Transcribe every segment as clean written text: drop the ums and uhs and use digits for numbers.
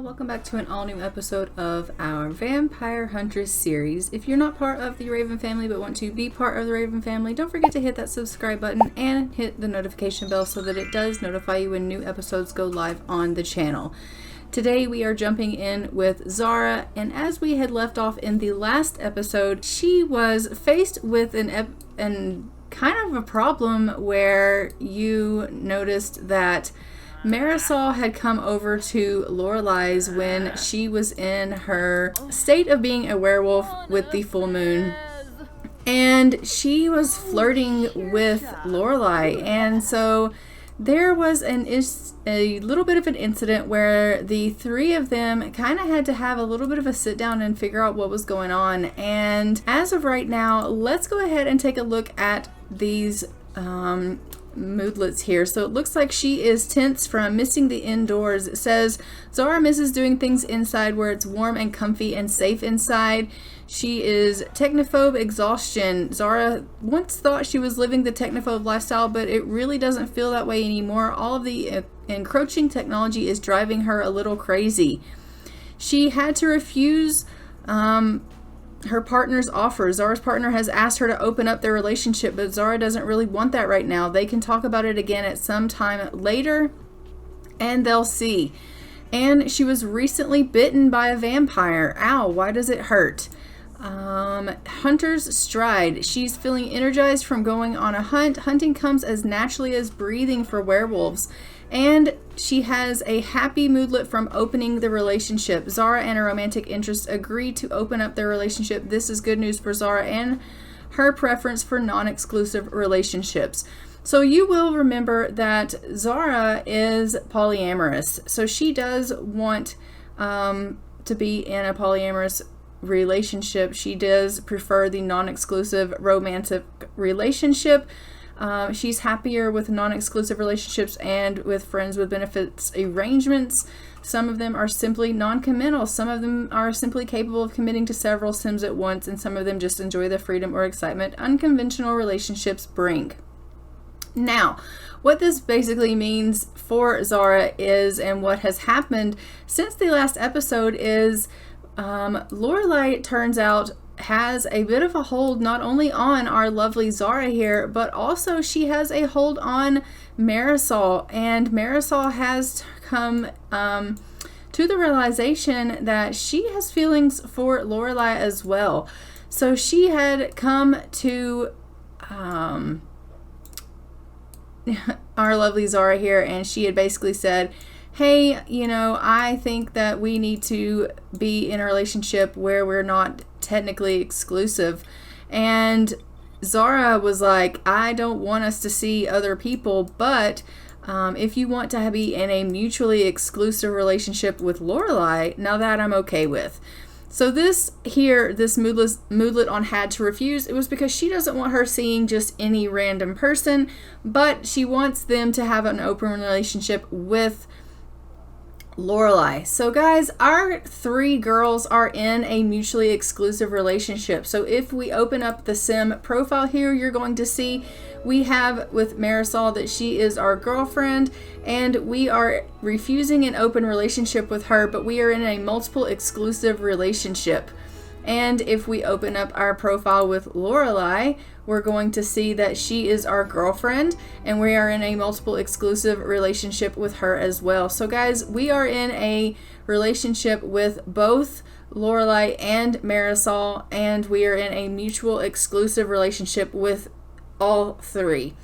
welcome back to an all-new episode of our Vampire Huntress series. If you're not part of the Raven family but want to be part of the Raven family, don't forget to hit that subscribe button and hit the notification bell so that it does notify you when new episodes go live on the channel. Today we are jumping in with Zara, and as we had left off in the last episode, she was faced with an kind of a problem where you noticed that Marisol had come over to Lorelei's when she was in her state of being a werewolf with the full moon. And she was flirting with Lorelei. And so there was a little bit of an incident where the three of them kind of had to have a little bit of a sit down and figure out what was going on. And as of right now, let's go ahead and take a look at these moodlets here. So it looks like she is tense from missing the indoors. It says Zara misses doing things inside where it's warm and comfy and safe inside. She is technophobe exhaustion. Zara once thought she was living the technophobe lifestyle, but it really doesn't feel that way anymore. All of the encroaching technology is driving her a little crazy. She had to refuse her partner's offer. Zara's partner has asked her to open up their relationship, but Zara doesn't really want that right now. They can talk about it again at some time later, and they'll see. And she was recently bitten by a vampire. Ow, why does it hurt? Hunter's stride. She's feeling energized from going on a hunt. Hunting comes as naturally as breathing for werewolves. And she has a happy moodlet from opening the relationship. Zara and her romantic interest agreed to open up their relationship. This is good news for Zara and her preference for non-exclusive relationships. So you will remember that Zara is polyamorous. So she does want to be in a polyamorous relationship. She does prefer the non-exclusive romantic relationship. She's happier with non-exclusive relationships and with friends with benefits arrangements. Some of them are simply non-committal. Some of them are simply capable of committing to several sims at once, and some of them just enjoy the freedom or excitement unconventional relationships bring. Now, what this basically means for Zara is, and what has happened since the last episode is, Lorelei turns out has a bit of a hold not only on our lovely Zara here, but also she has a hold on Marisol, and Marisol has come to the realization that she has feelings for Lorelei as well. So she had come to our lovely Zara here, and she had basically said, hey, I think that we need to be in a relationship where we're not technically exclusive. And Zara was like, I don't want us to see other people, but if you want to be in a mutually exclusive relationship with Lorelei, now that I'm okay with. So this moodlet on had to refuse. It was because she doesn't want her seeing just any random person, but she wants them to have an open relationship with Lorelei. So guys, our three girls are in a mutually exclusive relationship. So if we open up the sim profile here, you're going to see we have with Marisol that she is our girlfriend, and we are refusing an open relationship with her, but we are in a multiple exclusive relationship. And if we open up our profile with Lorelei, we're going to see that she is our girlfriend, and we are in a multiple exclusive relationship with her as well. So guys, we are in a relationship with both Lorelei and Marisol, and we are in a mutual exclusive relationship with all three.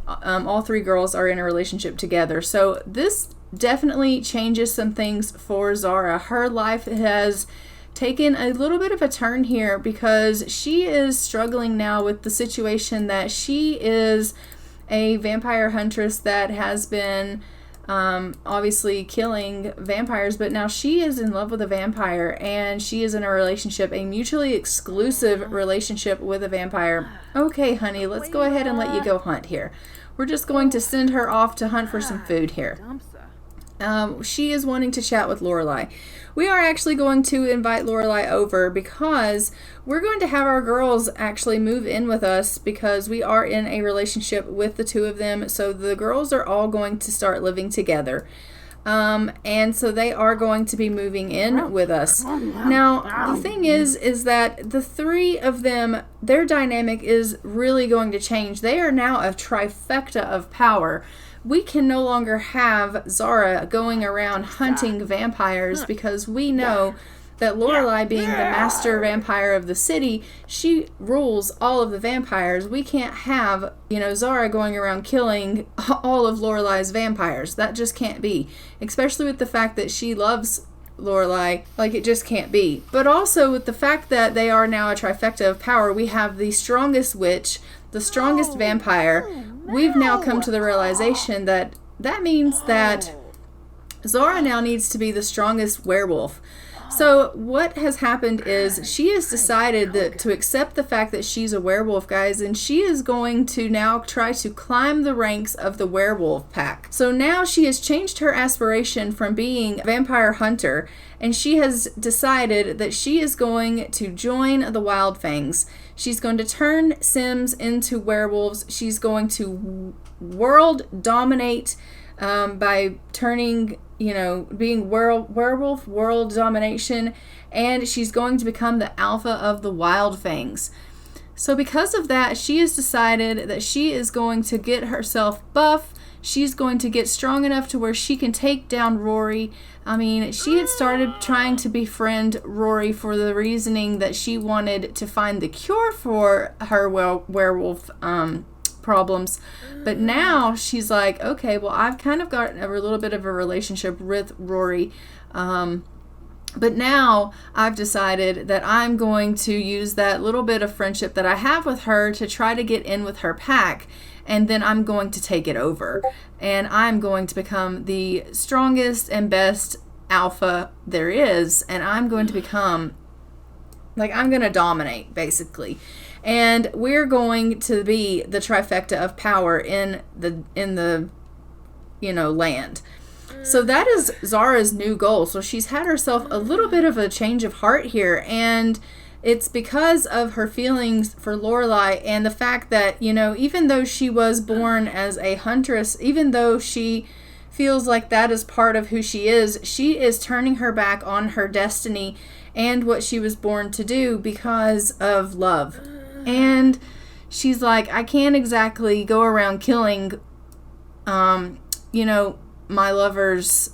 All three girls are in a relationship together. So this definitely changes some things for Zara. Her life has taken a little bit of a turn here because she is struggling now with the situation that she is a vampire huntress that has been obviously killing vampires, but now she is in love with a vampire, and she is in a relationship, a mutually exclusive relationship with a vampire. Okay, honey, let's go ahead and let you go hunt here. We're just going to send her off to hunt for some food here. She is wanting to chat with Lorelei. We are actually going to invite Lorelei over because we're going to have our girls actually move in with us because we are in a relationship with the two of them. So the girls are all going to start living together. And so they are going to be moving in with us. Now, the thing is that the three of them, their dynamic is really going to change. They are now a trifecta of power. We can no longer have Zara going around hunting vampires because we know that Lorelei, being the master vampire of the city, she rules all of the vampires. We can't have, Zara going around killing all of Lorelei's vampires. That just can't be. Especially with the fact that she loves Lorelei. Like, it just can't be. But also with the fact that they are now a trifecta of power, we have the strongest witch, the strongest vampire. We've now come to the realization that means that Zara now needs to be the strongest werewolf. So what has happened is she has decided to accept the fact that she's a werewolf, guys, and she is going to now try to climb the ranks of the werewolf pack. So now she has changed her aspiration from being a vampire hunter, and she has decided that she is going to join the Wildfangs. She's going to turn Sims into werewolves. She's going to world dominate by turning, being werewolf world domination, and she's going to become the alpha of the Wildfangs. So because of that, she has decided that she is going to get herself buff. She's going to get strong enough to where she can take down Rory. I mean, she had started trying to befriend Rory for the reasoning that she wanted to find the cure for her werewolf problems. But now she's like, okay, well, I've kind of got a little bit of a relationship with Rory. But now I've decided that I'm going to use that little bit of friendship that I have with her to try to get in with her pack. And then I'm going to take it over. And I'm going to become the strongest and best alpha there is. And I'm going to become, I'm going to dominate, basically. And we're going to be the trifecta of power in the land. So that is Zara's new goal. So she's had herself a little bit of a change of heart here, and it's because of her feelings for Lorelei and the fact that, even though she was born as a huntress, even though she feels like that is part of who she is turning her back on her destiny and what she was born to do because of love. And she's like, I can't exactly go around killing, my lover's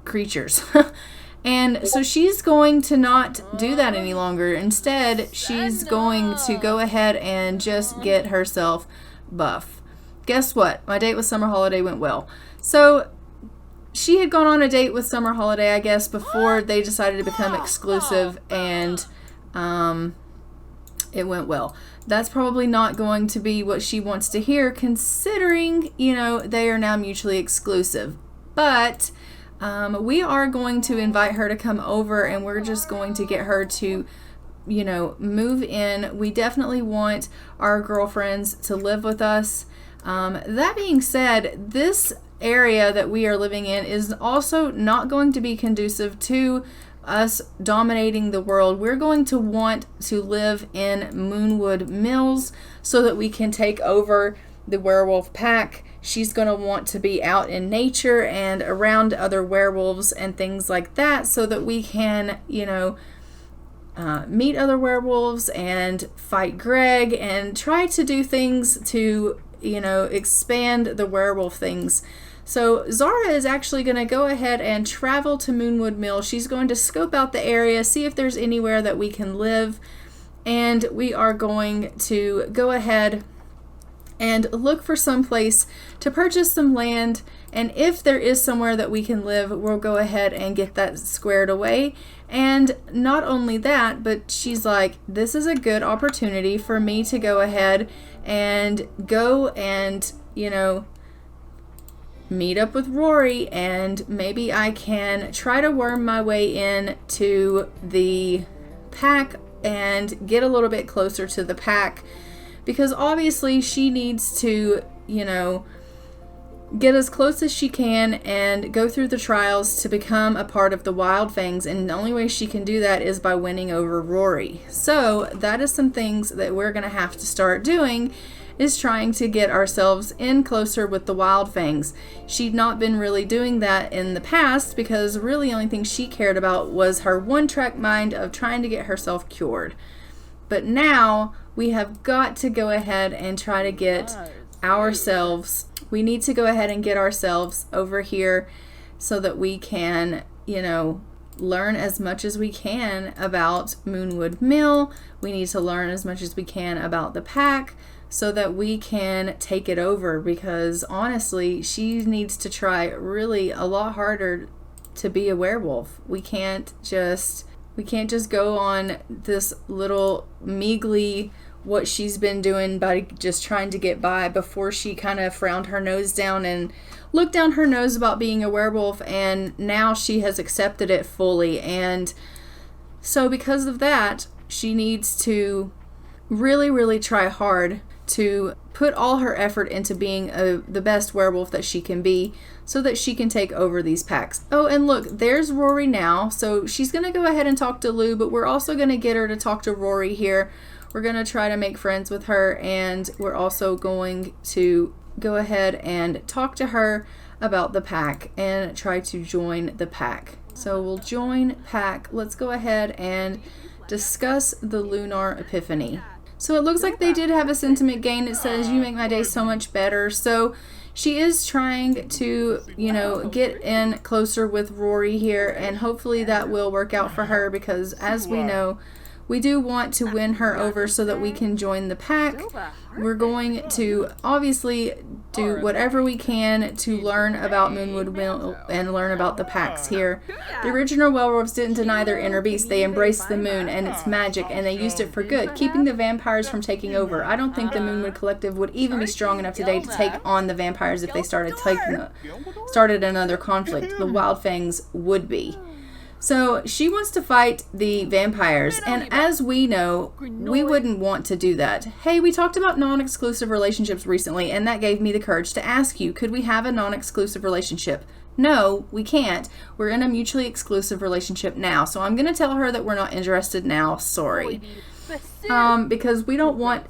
creatures. And so she's going to not do that any longer. Instead, she's going to go ahead and just get herself buff. Guess what? My date with Summer Holiday went well. So she had gone on a date with Summer Holiday, I guess, before they decided to become exclusive, and it went well. That's probably not going to be what she wants to hear, considering, they are now mutually exclusive. But we are going to invite her to come over, and we're just going to get her to, move in. We definitely want our girlfriends to live with us. That being said, this area that we are living in is also not going to be conducive to us dominating the world. We're going to want to live in Moonwood Mills so that we can take over the werewolf pack. She's going to want to be out in nature and around other werewolves and things like that so that we can, meet other werewolves and fight Greg and try to do things to, expand the werewolf things. So Zara is actually going to go ahead and travel to Moonwood Mills. She's going to scope out the area, see if there's anywhere that we can live, and we are going to go ahead and look for some place to purchase some land. And if there is somewhere that we can live, we'll go ahead and get that squared away. And not only that, but she's like, this is a good opportunity for me to go ahead and meet up with Rory, and maybe I can try to worm my way in to the pack and get a little bit closer to the pack, because obviously she needs to, get as close as she can and go through the trials to become a part of the Wildfangs, and the only way she can do that is by winning over Rory. So that is some things that we're going to have to start doing. is trying to get ourselves in closer with the Wildfangs. She'd not been really doing that in the past because really the only thing she cared about was her one-track mind of trying to get herself cured. But now we have got to go ahead and try to get ourselves, we need to go ahead and get ourselves over here so that we can, you know, learn as much as we can about Moonwood Mill. We need to learn as much as we can about the pack so that we can take it over, because honestly, she needs to try really a lot harder to be a werewolf. We can't just go on this little meagly what she's been doing by just trying to get by before she kind of frowned her nose down and looked down her nose about being a werewolf, and now she has accepted it fully. And so because of that, she needs to really try hard to put all her effort into being the best werewolf that she can be so that she can take over these packs. Oh, and look, there's Rory now. So she's going to go ahead and talk to Lou, but we're also going to get her to talk to Rory here. We're going to try to make friends with her, and we're also going to go ahead and talk to her about the pack and try to join the pack. So we'll join pack. Let's go ahead and discuss the lunar epiphany. So it looks like they did have a sentiment gain. It says, "You make my day so much better." So she is trying to, you know, get in closer with Rory here, and hopefully that will work out for her, because as we know, we do want to win her over so that we can join the pack. We're going to obviously do whatever we can to learn about Moonwood Mill and learn about the packs here. The original werewolves didn't deny their inner beast. They embraced the moon and its magic, and they used it for good, keeping the vampires from taking over. I don't think the Moonwood Collective would even be strong enough today to take on the vampires if they started another conflict. The Wildfangs would be. So she wants to fight the vampires, and as we know, we wouldn't want to do that. Hey, we talked about non-exclusive relationships recently, and that gave me the courage to ask you, could we have a non-exclusive relationship? No, we can't. We're in a mutually exclusive relationship now, so I'm going to tell her that we're not interested now. Sorry. Because we don't want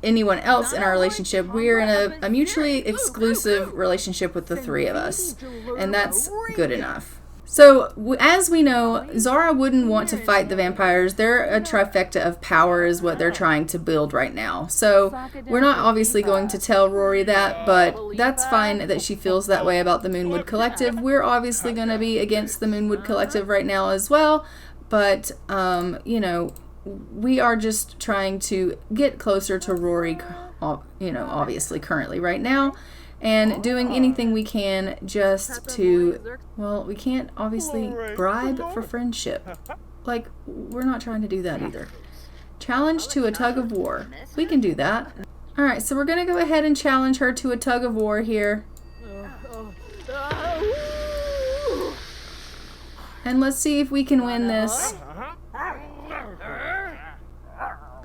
anyone else in our relationship. We're in a mutually exclusive relationship with the three of us, and that's good enough. So, as we know, Zara wouldn't want to fight the vampires. They're a trifecta of power is what they're trying to build right now. So, we're not obviously going to tell Rory that, but that's fine that she feels that way about the Moonwood Collective. We're obviously going to be against the Moonwood Collective right now as well, but, you know, we are just trying to get closer to Rory, you know, obviously currently right now. And doing anything we can just to, well, we can't obviously bribe for friendship. Like, we're not trying to do that either. Challenge to a tug of war. We can do that. Alright, so we're going to go ahead and challenge her to a tug of war here. And let's see if we can win this.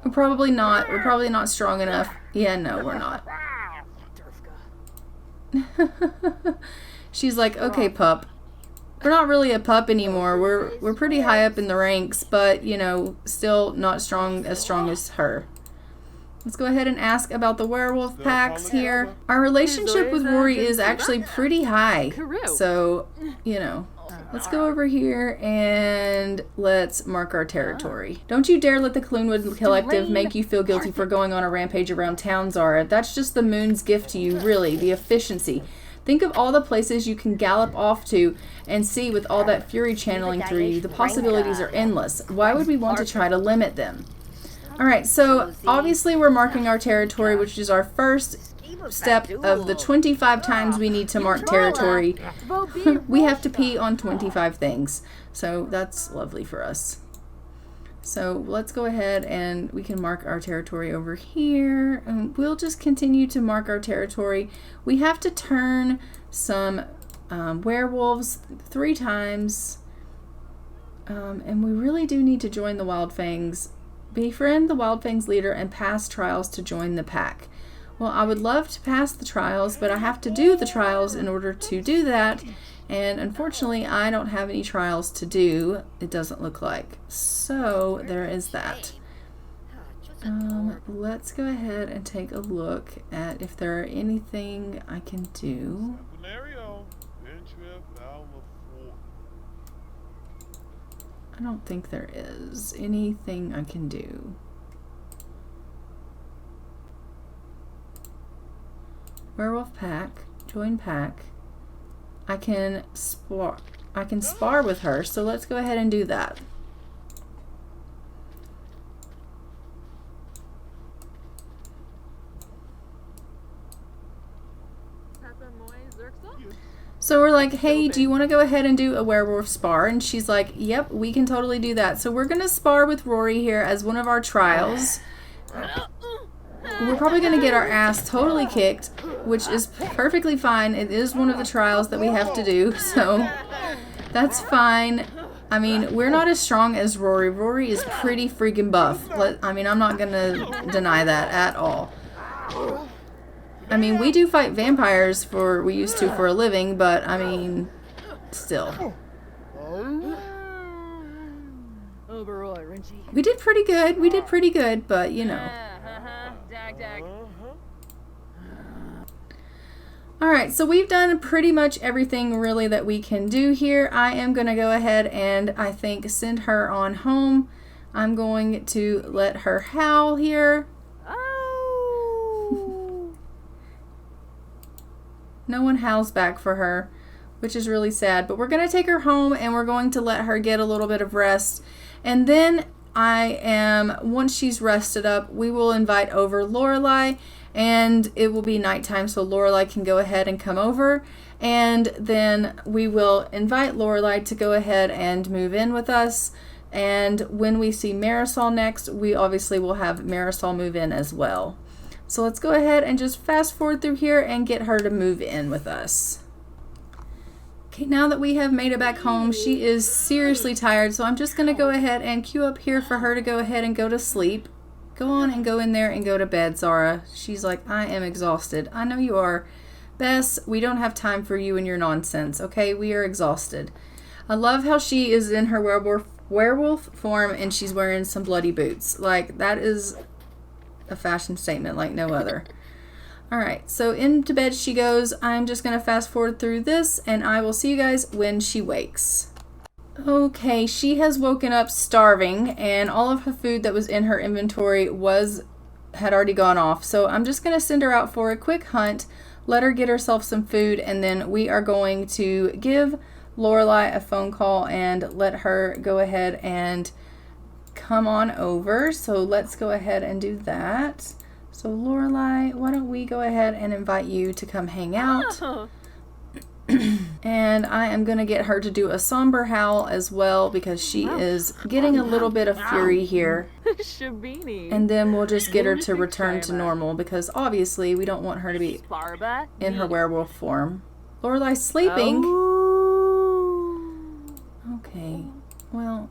We're probably not. We're probably not strong enough. Yeah, no, we're not. She's like, okay, pup. We're not really a pup anymore. We're pretty high up in the ranks, but, you know, still not strong as her. Let's go ahead and ask about the werewolf packs here. Our relationship with Rory is actually pretty high. So, you know, let's go over here and let's mark our territory. Don't you dare let the Moonwood Collective make you feel guilty for going on a rampage around town, Zara. That's just the moon's gift to you, really, the efficiency. Think of all the places you can gallop off to and see with all that fury channeling through you. The possibilities are endless. Why would we want to try to limit them? Alright, so obviously we're marking our territory, which is our first step of the 25 times we need to mark territory. We have to pee on 25 things. So that's lovely for us. So let's go ahead and we can mark our territory over here. And we'll just continue to mark our territory. We have to turn some werewolves 3 times. And we really do need to join the Wildfangs. Befriend the Wildfangs leader and pass trials to join the pack. Well, I would love to pass the trials, but I have to do the trials in order to do that. And unfortunately, I don't have any trials to do, it doesn't look like. So, there is that. Let's go ahead and take a look at if there are anything I can do. I don't think there is anything I can do. Werewolf pack, join pack. I can spar with her, so let's go ahead and do that. So we're like, hey, do you want to go ahead and do a werewolf spar? And she's like, yep, we can totally do that. So we're going to spar with Rory here as one of our trials. We're probably going to get our ass totally kicked, which is perfectly fine. It is one of the trials that we have to do, so that's fine. I mean, we're not as strong as Rory. Rory is pretty freaking buff. I mean, I'm not going to deny that at all. I mean, we do fight vampires we used to for a living, but I mean, still. We did pretty good, but you know. Alright, so we've done pretty much everything really that we can do here. I am going to go ahead and I think send her on home. I'm going to let her howl here. No one howls back for her, which is really sad. But we're going to take her home and we're going to let her get a little bit of rest. And then once she's rested up, we will invite over Lorelei. And it will be nighttime, so Lorelei can go ahead and come over. And then we will invite Lorelei to go ahead and move in with us. And when we see Marisol next, we obviously will have Marisol move in as well. So let's go ahead and just fast forward through here and get her to move in with us. Okay, now that we have made it back home, she is seriously tired, so I'm just going to go ahead and queue up here for her to go ahead and go to sleep. Go on and go in there and go to bed, Zara. She's like, I am exhausted. I know you are. Bess, we don't have time for you and your nonsense, okay? We are exhausted. I love how she is in her werewolf form and she's wearing some bloody boots. Like, that is a fashion statement like no other. Alright, so into bed she goes. I'm just going to fast forward through this and I will see you guys when she wakes. Okay, she has woken up starving and all of her food that was in her inventory had already gone off. So I'm just going to send her out for a quick hunt, let her get herself some food, and then we are going to give Lorelei a phone call and let her go ahead and come on over. So let's go ahead and do that. So Lorelei, why don't we go ahead and invite you to come hang out. Oh. And I am going to get her to do a somber howl as well because she is getting a little bit of fury here. And then we'll just get her to return to normal because obviously we don't want her to be in her werewolf form. Lorelei's sleeping. Okay, well.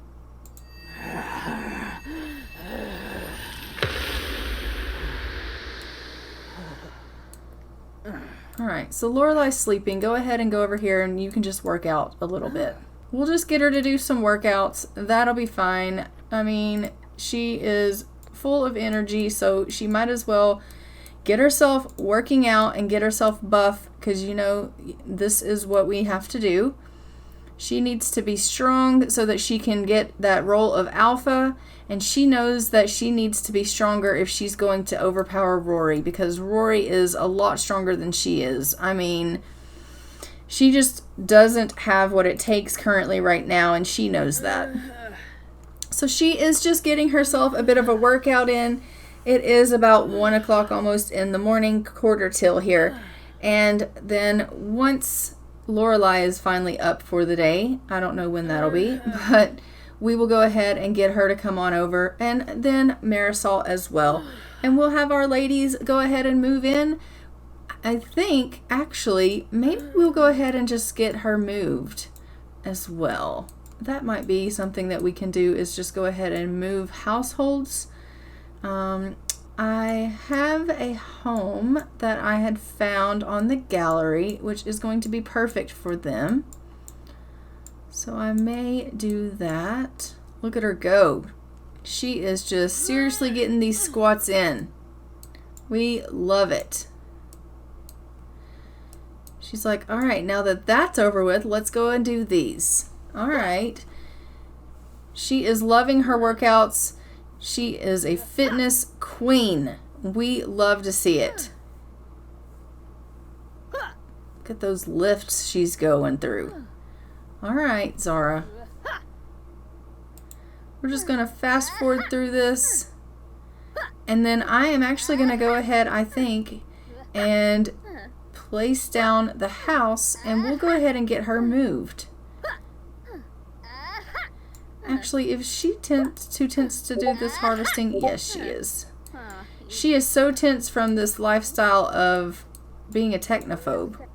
Alright, so Lorelei's sleeping. Go ahead and go over here and you can just work out a little bit. We'll just get her to do some workouts. That'll be fine. I mean, she is full of energy, so she might as well get herself working out and get herself buff because, you know, this is what we have to do. She needs to be strong so that she can get that role of alpha, and she knows that she needs to be stronger if she's going to overpower Rory because Rory is a lot stronger than she is. I mean, she just doesn't have what it takes currently right now, and she knows that. So she is just getting herself a bit of a workout in. It is about 1 o'clock almost in the morning, quarter till here. And then once Lorelei is finally up for the day, I don't know when that'll be, but we will go ahead and get her to come on over, and then Marisol as well. And we'll have our ladies go ahead and move in. I think, actually, maybe we'll go ahead and just get her moved as well. That might be something that we can do, is just go ahead and move households. I have a home that I had found on the gallery, which is going to be perfect for them. So I may do that. Look at her go. She is just seriously getting these squats in. We love it. She's like, all right, now that that's over with, let's go and do these. All right. She is loving her workouts. She is a fitness queen. We love to see it. Look at those lifts she's going through. All right, Zara. We're just going to fast forward through this. And then I am actually going to go ahead, I think, and place down the house, and we'll go ahead and get her moved. Actually, if she too tense to do this harvesting, yes, she is. She is so tense from this lifestyle of being a technophobe.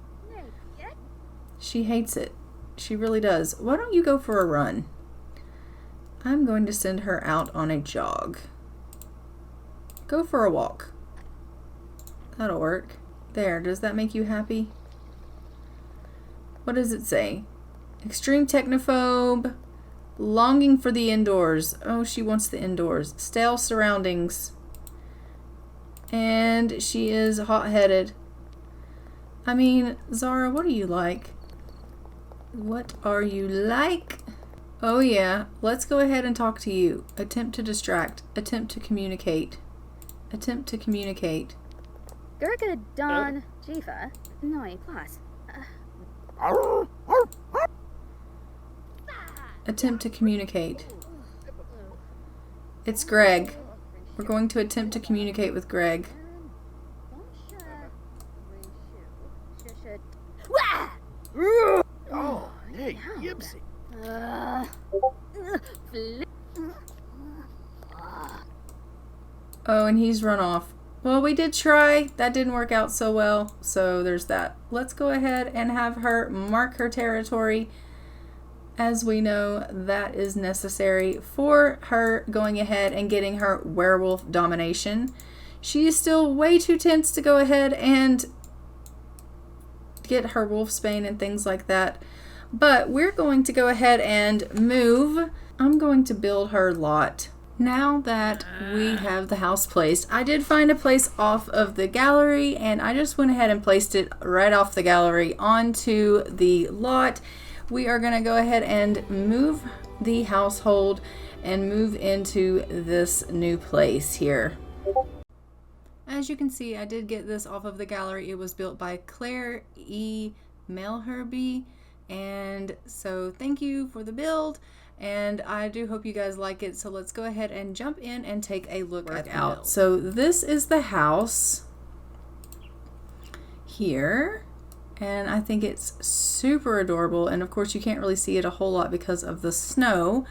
She hates it. She really does. Why don't you go for a run? I'm going to send her out on a jog. Go for a walk. That'll work. There, does that make you happy? What does it say? Extreme technophobe. Longing for the indoors. Oh, she wants the indoors. Stale surroundings. And she is hot-headed. I mean, Zara, what are you like? What are you like? Oh yeah, let's go ahead and talk to you. Attempt to distract. Attempt to communicate. Attempt to communicate. Gurga Don Jiva Noi Plus. Attempt to communicate. It's Greg. We're going to attempt to communicate with Greg. Oh, hey, Yipsy. Oh, and he's run off. Well, we did try. That didn't work out so well. So there's that. Let's go ahead and have her mark her territory. As we know, that is necessary for her going ahead and getting her werewolf domination. She is still way too tense to go ahead and get her wolfsbane and things like that. But we're going to go ahead and move. I'm going to build her lot. Now that we have the house placed, I did find a place off of the gallery, and I just went ahead and placed it right off the gallery onto the lot. We are going to go ahead and move the household and move into this new place here. As you can see, I did get this off of the gallery. It was built by Claire E. Melherby, and so thank you for the build, and I do hope you guys like it. So let's go ahead and jump in and take a look at it. So this is the house here. And I think it's super adorable. And of course you can't really see it a whole lot because of the snow.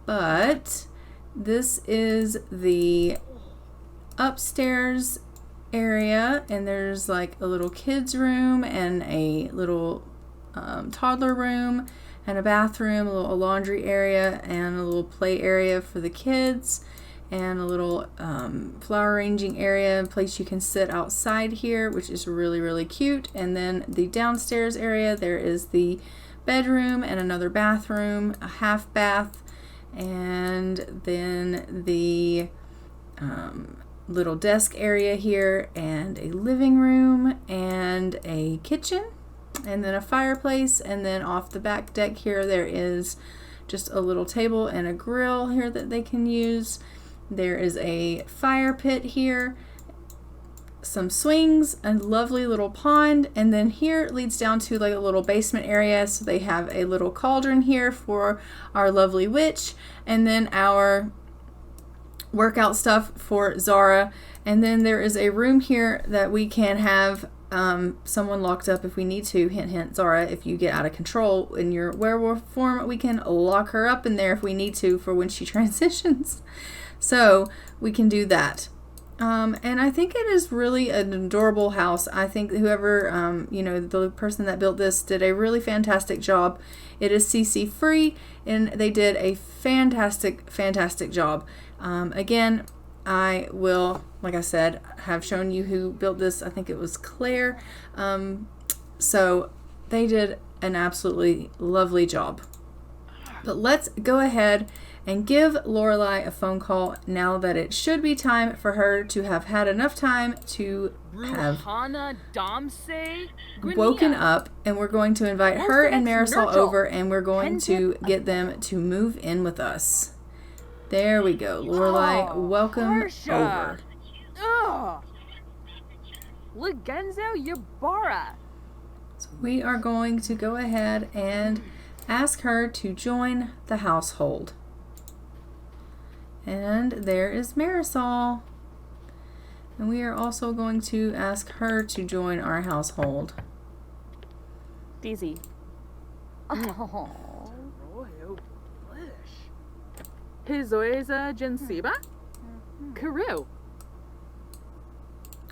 But this is the upstairs area. And there's like a little kids room and a little toddler room and a bathroom, a laundry area and a little play area for the kids. And a little flower arranging area, a place you can sit outside here, which is really, really cute. And then the downstairs area, there is the bedroom and another bathroom, a half bath, and then the little desk area here, and a living room, and a kitchen, and then a fireplace. And then off the back deck here, there is just a little table and a grill here that they can use. There is a fire pit here, some swings, a lovely little pond, and then here it leads down to like a little basement area. So they have a little cauldron here for our lovely witch, and then our workout stuff for Zara. And then there is a room here that we can have someone locked up if we need to. Hint, hint, Zara, if you get out of control in your werewolf form, we can lock her up in there if we need to for when she transitions. So we can do that. And I think it is really an adorable house. I think whoever, the person that built this did a really fantastic job. It is CC free, and they did a fantastic, fantastic job. Again, I will, like I said, have shown you who built this. I think it was Claire. So they did an absolutely lovely job. But let's go ahead and give Lorelei a phone call now that it should be time for her to have had enough time to have woken up, and we're going to invite her and Marisol over, and we're going to get them to move in with us. There we go. Lorelei, welcome over. So we are going to go ahead and ask her to join the household. And there is Marisol. And we are also going to ask her to join our household. Daisy. Hizoeza Jensiba? Karu.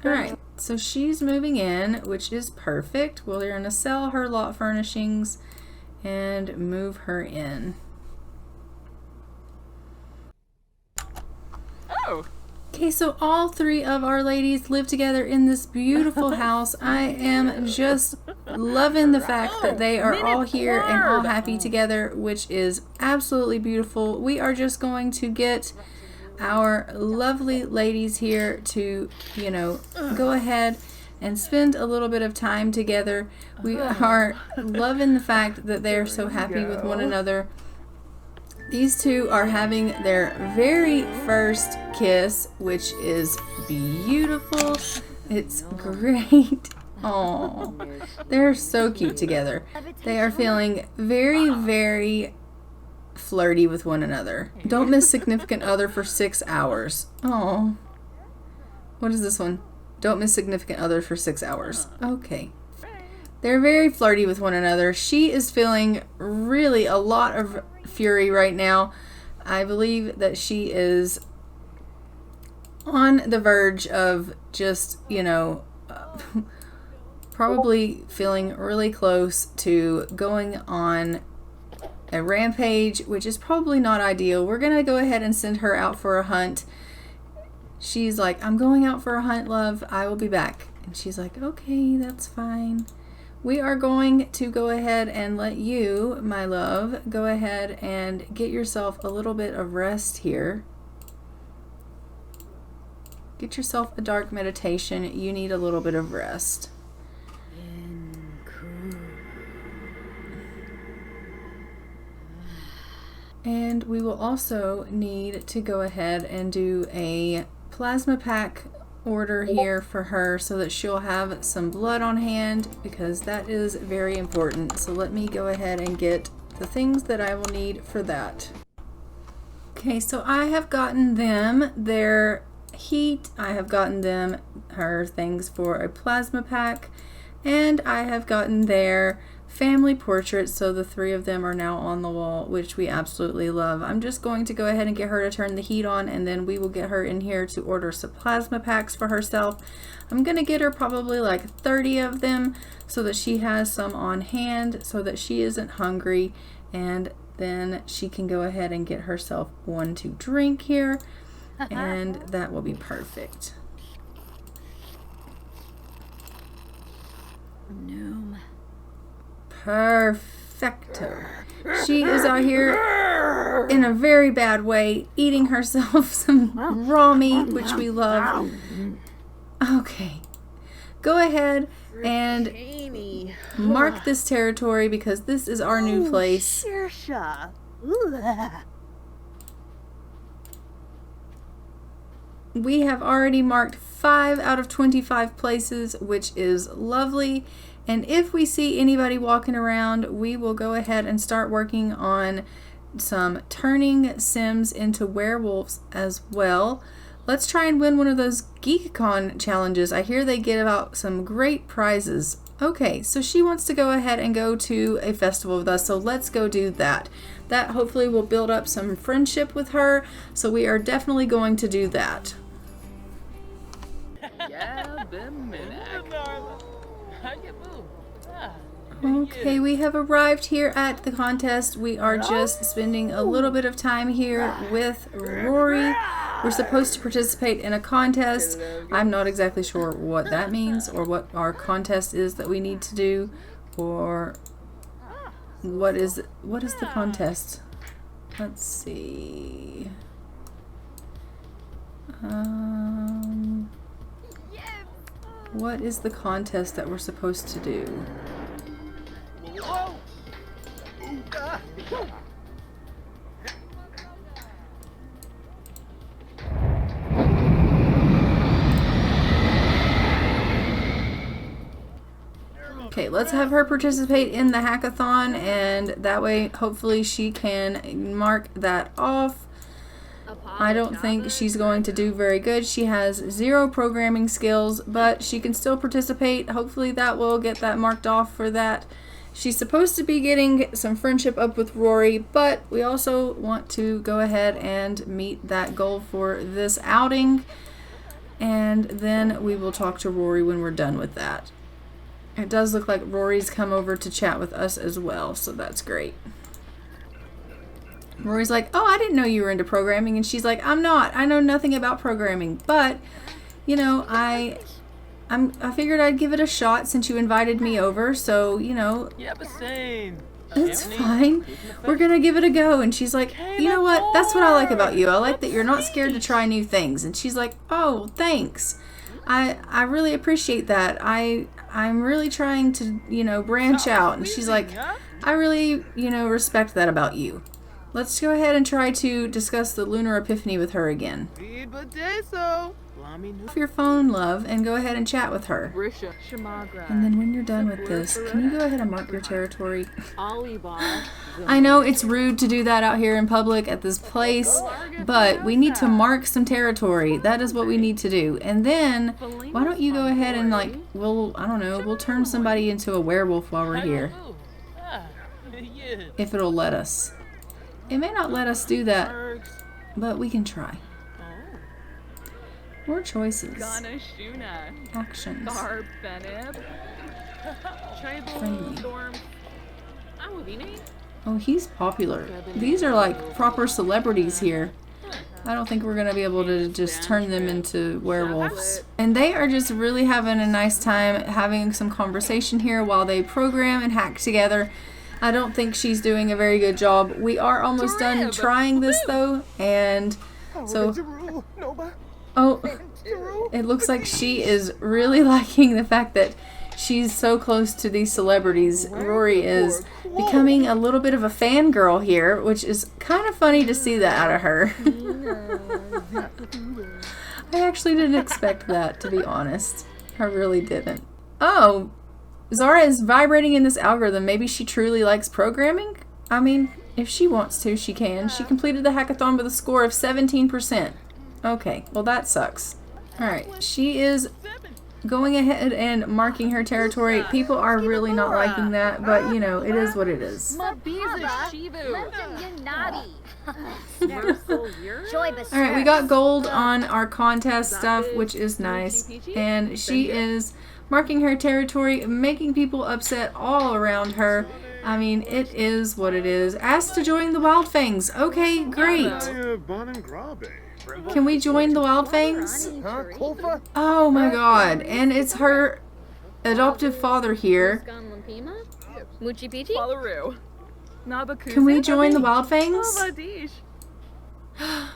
Alright, so she's moving in, which is perfect. We're going to sell her lot furnishings and move her in. Oh. Okay, so all three of our ladies live together in this beautiful house. I am just loving the fact that they are all here and all happy together, which is absolutely beautiful. We are just going to get our lovely ladies here to, you know, go ahead and spend a little bit of time together. We are loving the fact that they're so happy with one another. These two are having their very first kiss, which is beautiful. It's great. Oh, they're so cute together. They are feeling very, very flirty with one another. Don't miss significant other for 6 hours. Oh, what is this one? Don't miss significant other for 6 hours. Okay. They're very flirty with one another. She is feeling really a lot of fury right now. I believe that she is on the verge of just, you know, probably feeling really close to going on a rampage, which is probably not ideal. We're going to go ahead and send her out for a hunt. She's like, I'm going out for a hunt, love. I will be back. And she's like, okay, that's fine. We are going to go ahead and let you, my love, go ahead and get yourself a little bit of rest here. Get yourself a dark meditation. You need a little bit of rest. And we will also need to go ahead and do a plasma pack order here for her so that she'll have some blood on hand, because that is very important. So let me go ahead and get the things that I will need for that. Okay, so I have gotten them their heat, I have gotten them her things for a plasma pack, and I have gotten their family portraits, so the three of them are now on the wall, which we absolutely love. I'm just going to go ahead and get her to turn the heat on, and then we will get her in here to order some plasma packs for herself. I'm going to get her probably like 30 of them so that she has some on hand so that she isn't hungry, and then she can go ahead and get herself one to drink here, and that will be perfect. Noom. Perfecto. She is out here in a very bad way, eating herself some raw meat, which we love. Okay. Go ahead and mark this territory because this is our new place. We have already marked 5 out of 25 places, which is lovely. And if we see anybody walking around, we will go ahead and start working on some turning Sims into werewolves as well. Let's try and win one of those GeekCon challenges. I hear they give out some great prizes. Okay, so she wants to go ahead and go to a festival with us, so let's go do that. That hopefully will build up some friendship with her, so we are definitely going to do that. Okay, we have arrived here at the contest. We are just spending a little bit of time here with Rory. We're supposed to participate in a contest. I'm not exactly sure what that means or what our contest is that we need to do, or what is the contest? Let's see. What is the contest that we're supposed to do? Whoa! Okay, let's have her participate in the hackathon, and that way hopefully she can mark that off. I don't think she's going to do very good. She has 0 programming skills, but she can still participate. Hopefully that will get that marked off for that. She's supposed to be getting some friendship up with Rory, but we also want to go ahead and meet that goal for this outing, and then we will talk to Rory when we're done with that. It does look like Rory's come over to chat with us as well, so that's great. Rory's like, oh, I didn't know you were into programming. And she's like, I'm not. I know nothing about programming. But, you know, I figured I'd give it a shot since you invited me over. So, you know, it's fine. We're going to give it a go. And she's like, you know what? That's what I like about you. I like that you're not scared to try new things. And she's like, oh, thanks. I really appreciate that. I'm really trying to, you know, branch out. And she's like, I really, you know, respect that about you. Let's go ahead and try to discuss the lunar epiphany with her again. Off your phone, love, and go ahead and chat with her. And then when you're done with this, can you go ahead and mark your territory? I know it's rude to do that out here in public at this place, but we need to mark some territory. That is what we need to do. And then, why don't you go ahead and, like, I don't know, we'll turn somebody into a werewolf while we're here. If it'll let us. It may not let us do that, but we can try. More choices. Actions. Friendly. Oh, he's popular. These are like proper celebrities here. I don't think we're going to be able to just turn them into werewolves. And they are just really having a nice time having some conversation here while they program and hack together. I don't think she's doing a very good job. We are almost done trying this though, and so it looks like she is really liking the fact that she's so close to these celebrities. Rory is becoming a little bit of a fangirl here, which is kind of funny to see that out of her. I actually didn't expect that, to be honest. I really didn't. Oh, Zara is vibrating in this algorithm. Maybe she truly likes programming? I mean, if she wants to, she can. She completed the hackathon with a score of 17%. Okay, well that sucks. Alright, she is going ahead and marking her territory. People are really not liking that, but you know, it is what it is. Alright, we got gold on our contest stuff, which is nice. And she is marking her territory, making people upset all around her. I mean, it is what it is. Asked to join the Wildfangs. Okay, great. Can we join the Wildfangs? Oh my god. And it's her adoptive father here. Can we join the Wildfangs?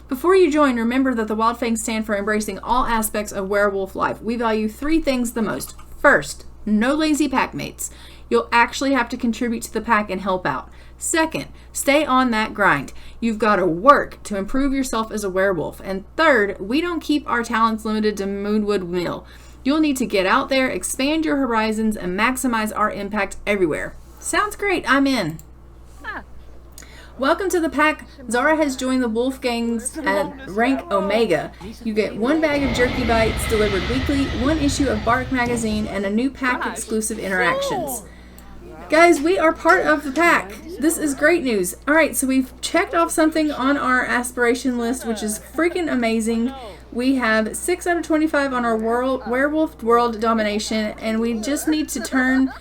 Before you join, remember that the Wildfangs stand for embracing all aspects of werewolf life. We value 3 things the most. First, no lazy packmates. You'll actually have to contribute to the pack and help out. Second, stay on that grind. You've got to work to improve yourself as a werewolf. And third, we don't keep our talents limited to Moonwood Mill. You'll need to get out there, expand your horizons, and maximize our impact everywhere. Sounds great. I'm in. Welcome to the pack. Zara has joined the Wildfangs at rank Omega. You get 1 bag of jerky bites delivered weekly, 1 issue of Bark magazine, and a new pack exclusive interactions. Guys, we are part of the pack. This is great news. Alright, so we've checked off something on our aspiration list, which is freaking amazing. We have 6 out of 25 on our werewolf world domination, and we just need to turn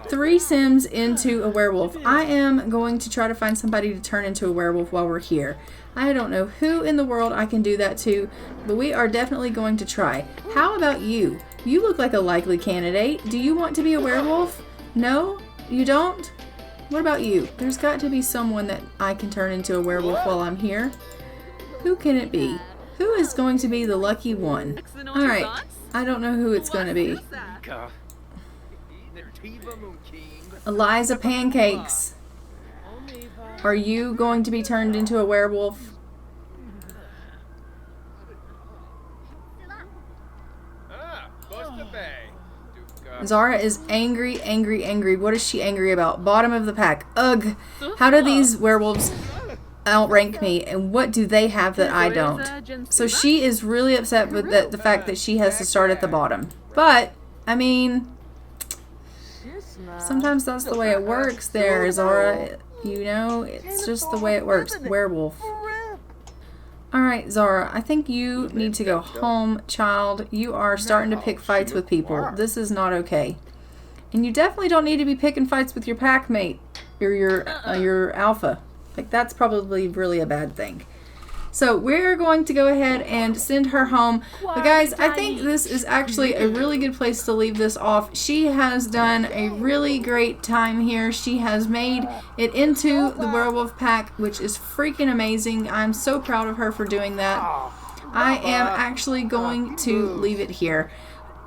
3 Sims into a werewolf. I am going to try to find somebody to turn into a werewolf while we're here. I don't know who in the world I can do that to, but we are definitely going to try. How about you? You look like a likely candidate. Do you want to be a werewolf? No? You don't? What about you? There's got to be someone that I can turn into a werewolf while I'm here. Who can it be? Who is going to be the lucky one? Alright, I don't know who it's going to be. Eliza Pancakes. Are you going to be turned into a werewolf? Zara is angry, angry, angry. What is she angry about? Bottom of the pack. Ugh. How do these werewolves outrank me, and what do they have that I don't? So she is really upset with the fact that she has to start at the bottom. But, I mean, sometimes that's the way it works there, Zara. You know, it's just the way it works. Werewolf. Alright, Zara, I think you need to go home, child. You are starting to pick fights with people. This is not okay. And you definitely don't need to be picking fights with your pack mate or your alpha. Like, that's probably really a bad thing. So we're going to go ahead and send her home. But guys, I think this is actually a really good place to leave this off. She has done a really great time here. She has made it into the werewolf pack, which is freaking amazing. I'm so proud of her for doing that. I am actually going to leave it here.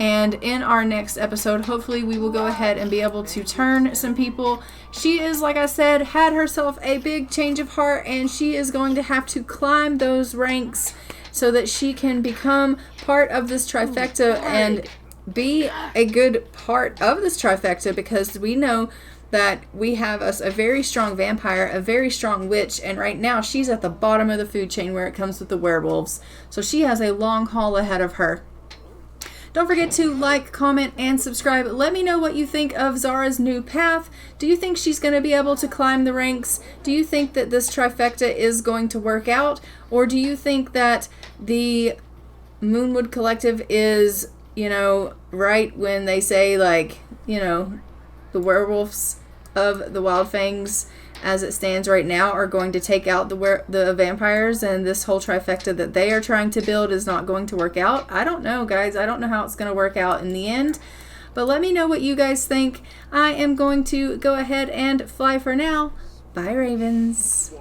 And in our next episode, hopefully we will go ahead and be able to turn some people. She is, like I said, had herself a big change of heart, and she is going to have to climb those ranks so that she can become part of this trifecta and be a good part of this trifecta, because we know that we have a very strong vampire, a very strong witch, and right now she's at the bottom of the food chain where it comes with the werewolves. So she has a long haul ahead of her. Don't forget to like, comment, and subscribe. Let me know what you think of Zara's new path. Do you think she's going to be able to climb the ranks? Do you think that this trifecta is going to work out? Or do you think that the Moonwood Collective is, you know, right when they say, like, you know, the werewolves of the Wildfangs as it stands right now are going to take out the vampires, and this whole trifecta that they are trying to build is not going to work out? I don't know, guys. I don't know how it's going to work out in the end, but let me know what you guys think. I am going to go ahead and fly for now. Bye, Ravens.